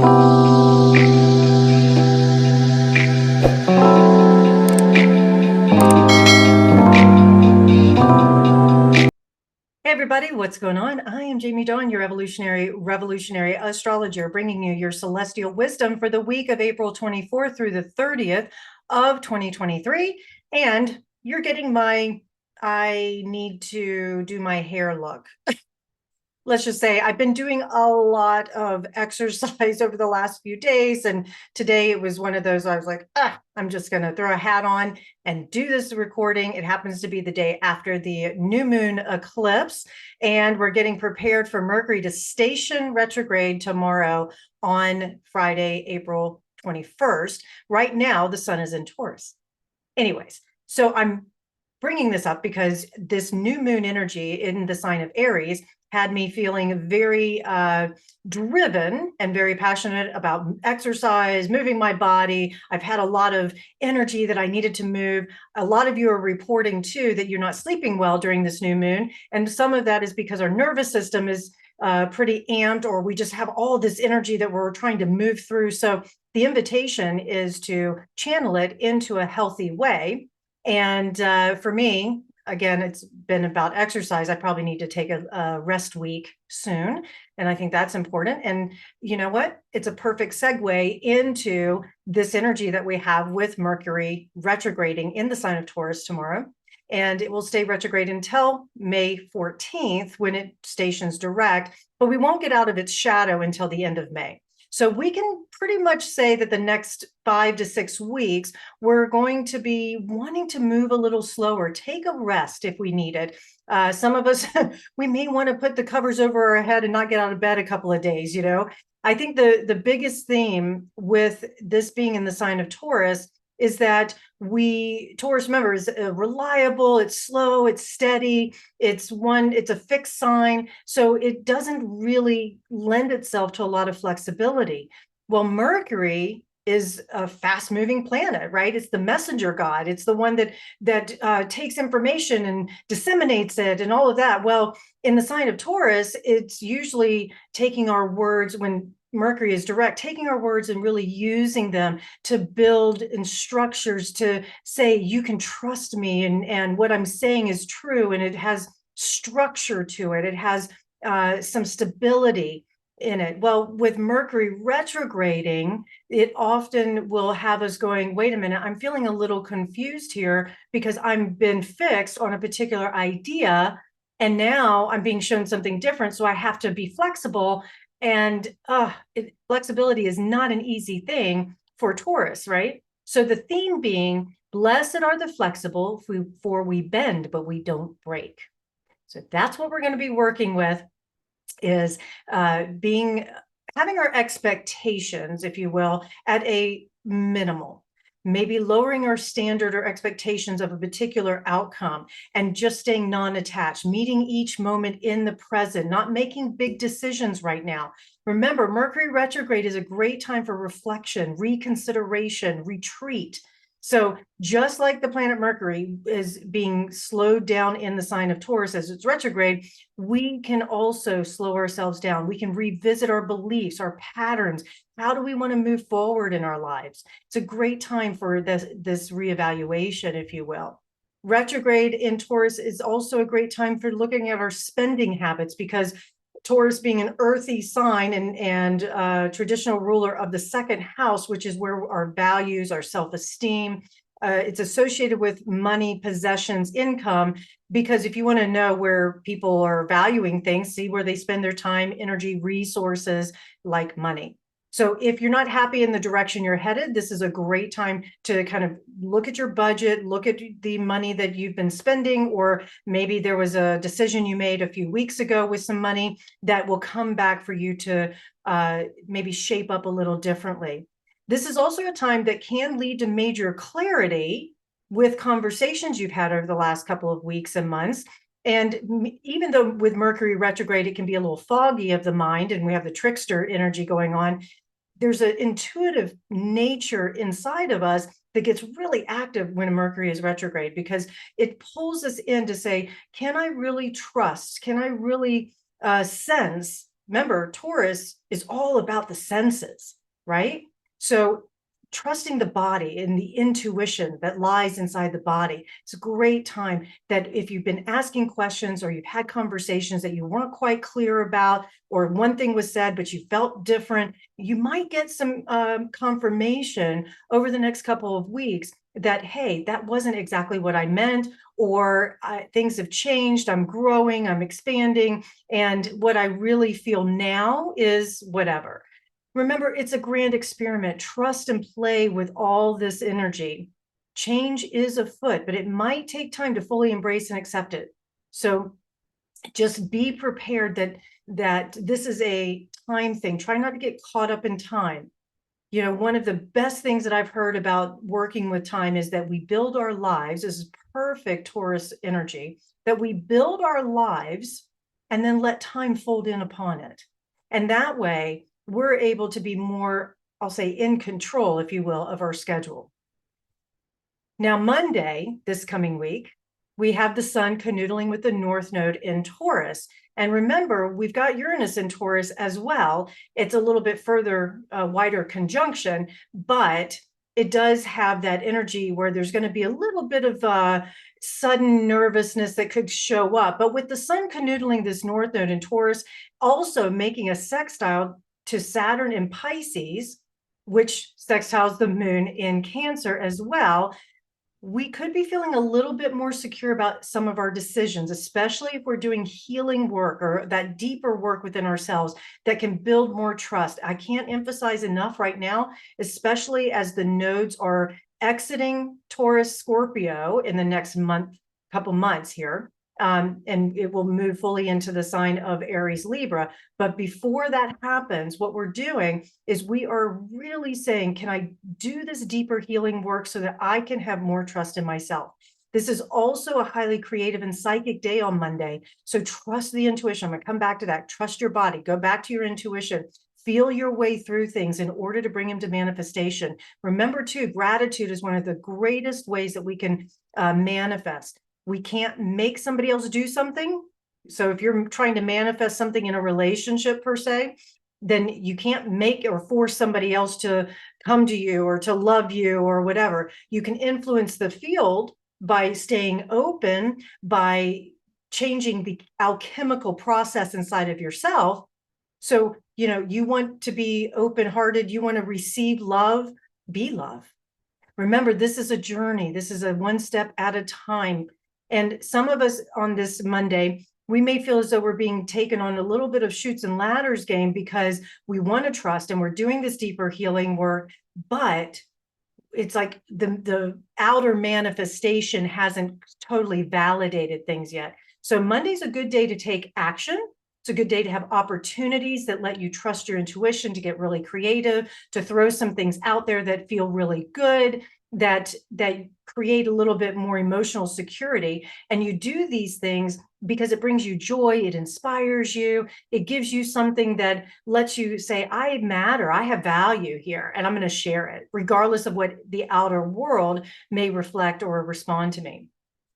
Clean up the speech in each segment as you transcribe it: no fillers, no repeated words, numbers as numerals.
Hey everybody, what's going on? I am Jamie Dawn, your revolutionary astrologer, bringing you your celestial wisdom for the week of April 24th through the 30th of 2023. And you're getting my I need to do my hair look. Let's just say I've been doing a lot of exercise over the last few days. And today it was one of those, I was like, I'm just going to throw a hat on and do this recording. It happens to be the day after the new moon eclipse. And we're getting prepared for Mercury to station retrograde tomorrow on Friday, April 21st. Right now, the sun is in Taurus. Anyways, so I'm bringing this up because this new moon energy in the sign of Aries had me feeling very driven and very passionate about exercise, moving my body. I've had a lot of energy that I needed to move. A lot of you are reporting too that you're not sleeping well during this new moon. And some of that is because our nervous system is pretty amped, or we just have all this energy that we're trying to move through. So the invitation is to channel it into a healthy way. And for me, again, it's been about exercise. I probably need to take a rest week soon. And I think that's important. And you know what? It's a perfect segue into this energy that we have with Mercury retrograding in the sign of Taurus tomorrow. And it will stay retrograde until May 14th when it stations direct, but we won't get out of its shadow until the end of May. So we can pretty much say that the next 5 to 6 weeks, we're going to be wanting to move a little slower, take a rest if we need it. Some of us, we may want to put the covers over our head and not get out of bed a couple of days, you know. I think the biggest theme with this being in the sign of Taurus is that Taurus, remember, is reliable, it's slow, it's steady, it's a fixed sign. So it doesn't really lend itself to a lot of flexibility. Well, Mercury is a fast moving planet, right? It's the messenger god. It's the one that takes information and disseminates it and all of that. Well, in the sign of Taurus, it's usually taking our words when Mercury is direct, taking our words and really using them to build in structures to say, you can trust me, and what I'm saying is true, and it has structure to it. It has some stability in it. Well, with Mercury retrograding, it often will have us going, wait a minute, I'm feeling a little confused here because I've been fixed on a particular idea, and now I'm being shown something different. So I have to be flexible. And flexibility is not an easy thing for Taurus, right? So the theme being, blessed are the flexible, for we bend, but we don't break. So that's what we're going to be working with, is having our expectations, if you will, at a minimal. Maybe lowering our standard or expectations of a particular outcome and just staying non-attached, meeting each moment in the present, not making big decisions right now. Remember, Mercury retrograde is a great time for reflection, reconsideration, retreat. So just like the planet Mercury is being slowed down in the sign of Taurus as it's retrograde, we can also slow ourselves down. We can revisit our beliefs, our patterns. How do we want to move forward in our lives? It's a great time for this reevaluation, if you will. Retrograde in Taurus is also a great time for looking at our spending habits, because Taurus, being an earthy sign and traditional ruler of the second house, which is where our values, our self-esteem, it's associated with money, possessions, income, because if you want to know where people are valuing things, see where they spend their time, energy, resources, like money. So if you're not happy in the direction you're headed, this is a great time to kind of look at your budget, look at the money that you've been spending, or maybe there was a decision you made a few weeks ago with some money that will come back for you to maybe shape up a little differently. This is also a time that can lead to major clarity with conversations you've had over the last couple of weeks and months. And even though with Mercury retrograde, it can be a little foggy of the mind, and we have the trickster energy going on, there's an intuitive nature inside of us that gets really active when Mercury is retrograde, because it pulls us in to say, can I really trust? Can I really sense remember, Taurus is all about the senses, right? So trusting the body and the intuition that lies inside the body. It's a great time that if you've been asking questions or you've had conversations that you weren't quite clear about, or one thing was said, but you felt different, you might get some confirmation over the next couple of weeks that, hey, that wasn't exactly what I meant, or things have changed, I'm growing, I'm expanding, and what I really feel now is whatever. Remember, it's a grand experiment. Trust and play with all this energy. Change is afoot, but it might take time to fully embrace and accept it. So just be prepared that this is a time thing. Try not to get caught up in time. You know, one of the best things that I've heard about working with time is that we build our lives. This is perfect Taurus energy, that we build our lives and then let time fold in upon it. And that way, we're able to be more, I'll say, in control, if you will, of our schedule. Now, Monday, this coming week, we have the sun canoodling with the North Node in Taurus. And remember, we've got Uranus in Taurus as well. It's a little bit further, wider conjunction, but it does have that energy where there's going to be a little bit of sudden nervousness that could show up. But with the sun canoodling this North Node in Taurus, also making a sextile to Saturn in Pisces, which sextiles the moon in Cancer as well, we could be feeling a little bit more secure about some of our decisions, especially if we're doing healing work or that deeper work within ourselves that can build more trust. I can't emphasize enough right now, especially as the nodes are exiting Taurus Scorpio in the next couple months here. And it will move fully into the sign of Aries Libra. But before that happens, what we're doing is we are really saying, can I do this deeper healing work so that I can have more trust in myself? This is also a highly creative and psychic day on Monday. So trust the intuition. I'm going to come back to that. Trust your body. Go back to your intuition. Feel your way through things in order to bring them to manifestation. Remember, too, gratitude is one of the greatest ways that we can manifest. We can't make somebody else do something. So if you're trying to manifest something in a relationship per se, then you can't make or force somebody else to come to you or to love you or whatever. You can influence the field by staying open, by changing the alchemical process inside of yourself. So, you know, you want to be open-hearted, you want to receive love, be love. Remember, this is a journey. This is a one step at a time. And some of us on this Monday, we may feel as though we're being taken on a little bit of chutes and ladders game because we want to trust and we're doing this deeper healing work, but it's like the outer manifestation hasn't totally validated things yet. So Monday's a good day to take action. It's a good day to have opportunities that let you trust your intuition, to get really creative, to throw some things out there that feel really good, that create a little bit more emotional security. And you do these things because it brings you joy, it inspires you, it gives you something that lets you say, I matter, I have value here, and I'm going to share it, regardless of what the outer world may reflect or respond to me.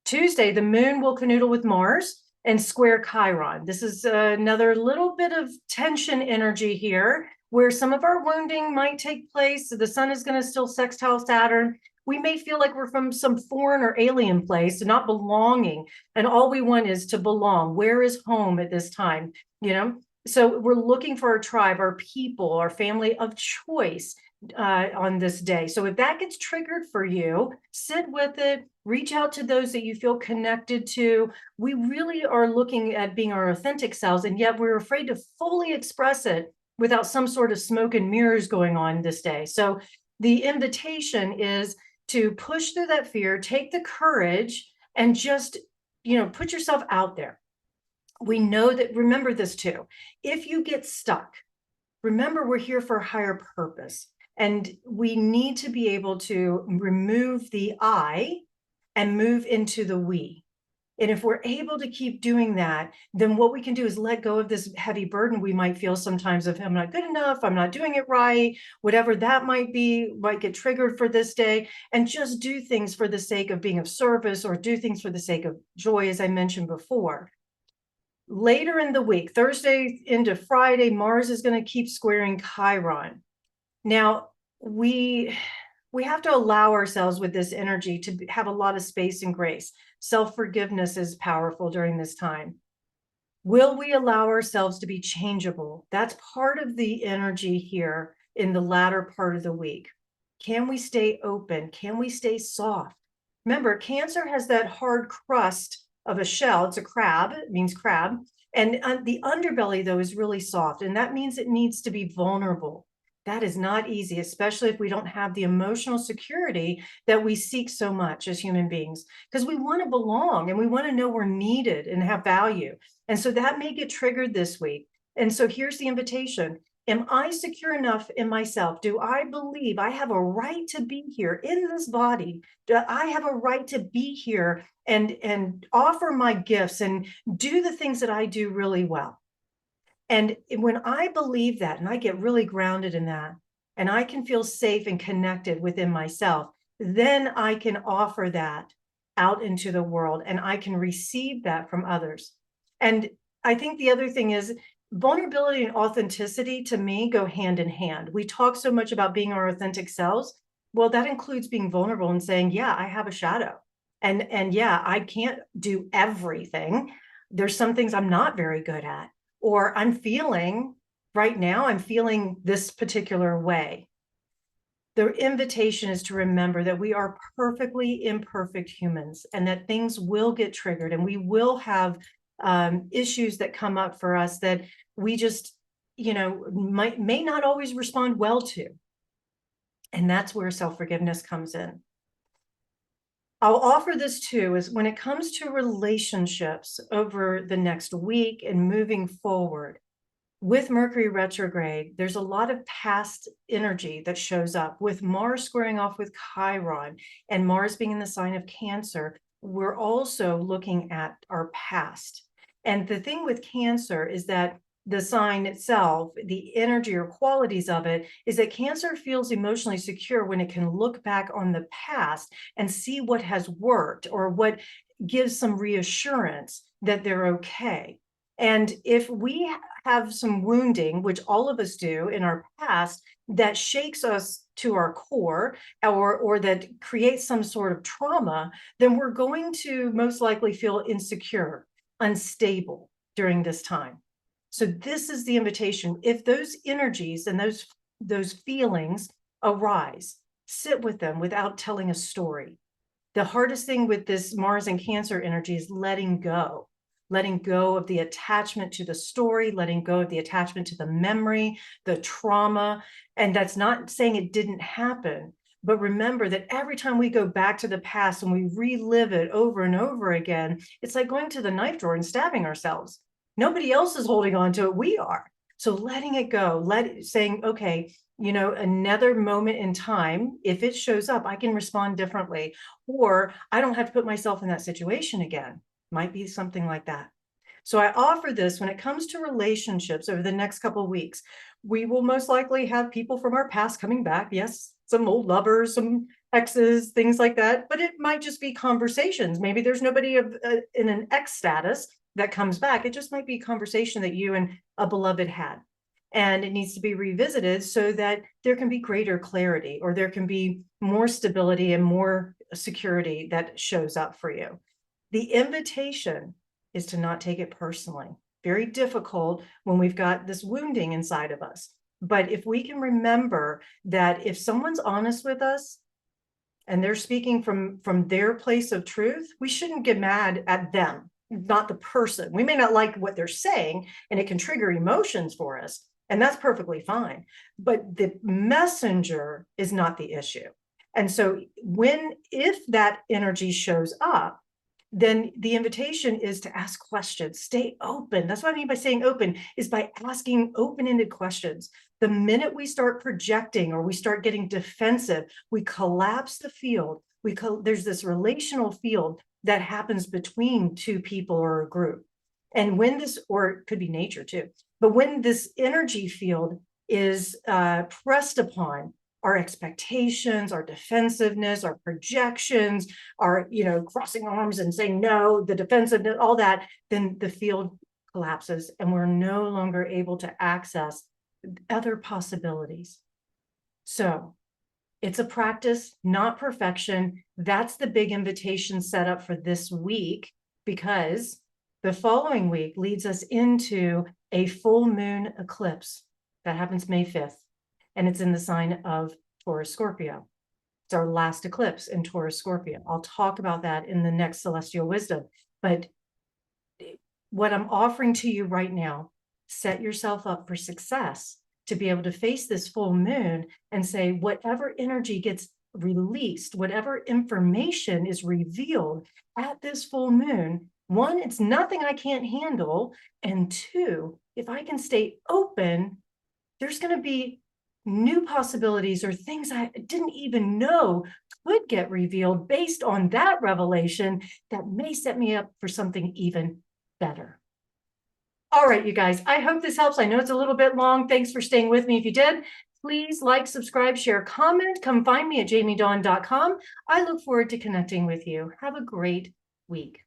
Tuesday, the moon will canoodle with Mars and square Chiron. This is another little bit of tension energy here, where some of our wounding might take place. So the sun is going to still sextile Saturn. We may feel like we're from some foreign or alien place, not belonging. And all we want is to belong. Where is home at this time? You know, so we're looking for our tribe, our people, our family of choice on this day. So if that gets triggered for you, sit with it, reach out to those that you feel connected to. We really are looking at being our authentic selves, and yet we're afraid to fully express it without some sort of smoke and mirrors going on this day. So the invitation is to push through that fear, take the courage, and just, you know, put yourself out there. We know that, remember this too, if you get stuck, remember we're here for a higher purpose, and we need to be able to remove the I and move into the we. And if we're able to keep doing that, then what we can do is let go of this heavy burden we might feel sometimes of, I'm not good enough, I'm not doing it right, whatever that might be, might get triggered for this day, and just do things for the sake of being of service, or do things for the sake of joy, as I mentioned before. Later in the week, Thursday into Friday, Mars is going to keep squaring Chiron. Now, we have to allow ourselves with this energy to have a lot of space and grace. Self-forgiveness is powerful during this time. Will we allow ourselves to be changeable? That's part of the energy here in the latter part of the week. Can we stay open? Can we stay soft? Remember, Cancer has that hard crust of a shell. It's a crab, it means crab. And the underbelly, though, is really soft. And that means it needs to be vulnerable. That is not easy, especially if we don't have the emotional security that we seek so much as human beings, because we want to belong and we want to know we're needed and have value. And so that may get triggered this week. And so here's the invitation. Am I secure enough in myself? Do I believe I have a right to be here in this body? Do I have a right to be here and offer my gifts and do the things that I do really well? And when I believe that, and I get really grounded in that, and I can feel safe and connected within myself, then I can offer that out into the world and I can receive that from others. And I think the other thing is vulnerability and authenticity to me go hand in hand. We talk so much about being our authentic selves. Well, that includes being vulnerable and saying, yeah, I have a shadow. And yeah, I can't do everything. There's some things I'm not very good at. Or I'm feeling right now, I'm feeling this particular way. The invitation is to remember that we are perfectly imperfect humans and that things will get triggered and we will have issues that come up for us that we just, may not always respond well to. And that's where self-forgiveness comes in. I'll offer this too, is when it comes to relationships over the next week and moving forward with Mercury retrograde, there's a lot of past energy that shows up with Mars squaring off with Chiron and Mars being in the sign of Cancer. We're also looking at our past. And the thing with Cancer is that the sign itself, the energy or qualities of it, is that Cancer feels emotionally secure when it can look back on the past and see what has worked or what gives some reassurance that they're okay. And if we have some wounding, which all of us do in our past, that shakes us to our core or that creates some sort of trauma, then we're going to most likely feel insecure, unstable during this time. So this is the invitation. If those energies and those feelings arise, sit with them without telling a story. The hardest thing with this Mars and Cancer energy is letting go of the attachment to the story, letting go of the attachment to the memory, the trauma. And that's not saying it didn't happen, but remember that every time we go back to the past and we relive it over and over again, it's like going to the knife drawer and stabbing ourselves. Nobody else is holding on to it. We are. So letting it go, saying, okay, another moment in time, if it shows up, I can respond differently, or I don't have to put myself in that situation again. Might be something like that. So I offer this when it comes to relationships over the next couple of weeks. We will most likely have people from our past coming back. Yes, some old lovers, some exes, things like that. But it might just be conversations. Maybe there's nobody in an ex status that comes back. It just might be a conversation that you and a beloved had. And it needs to be revisited so that there can be greater clarity or there can be more stability and more security that shows up for you. The invitation is to not take it personally. Very difficult when we've got this wounding inside of us. But if we can remember that if someone's honest with us and they're speaking from their place of truth, we shouldn't get mad at them, not the person. We may not like what they're saying and it can trigger emotions for us, and that's perfectly fine. But the messenger is not the issue. And so if that energy shows up, then the invitation is to ask questions, stay open. That's what I mean by saying open, is by asking open-ended questions. The minute we start projecting or we start getting defensive, we collapse the field. There's this relational field that happens between two people or a group. And when or it could be nature too, but when this energy field is pressed upon, our expectations, our defensiveness, our projections, our, crossing arms and saying no, the defensiveness, all that, then the field collapses and we're no longer able to access other possibilities. So it's a practice, not perfection. That's the big invitation set up for this week, because the following week leads us into a full moon eclipse that happens May 5th, and it's in the sign of Taurus Scorpio. It's our last eclipse in Taurus Scorpio. I'll talk about that in the next Celestial Wisdom. But what I'm offering to you right now, set yourself up for success to be able to face this full moon and say, whatever energy gets released, whatever information is revealed at this full moon, one, it's nothing I can't handle. And two, if I can stay open, there's going to be new possibilities or things I didn't even know could get revealed based on that revelation that may set me up for something even better. All right, you guys, I hope this helps. I know it's a little bit long. Thanks for staying with me. If you did, please like, subscribe, share, comment. Come find me at jamiedawn.com. I look forward to connecting with you. Have a great week.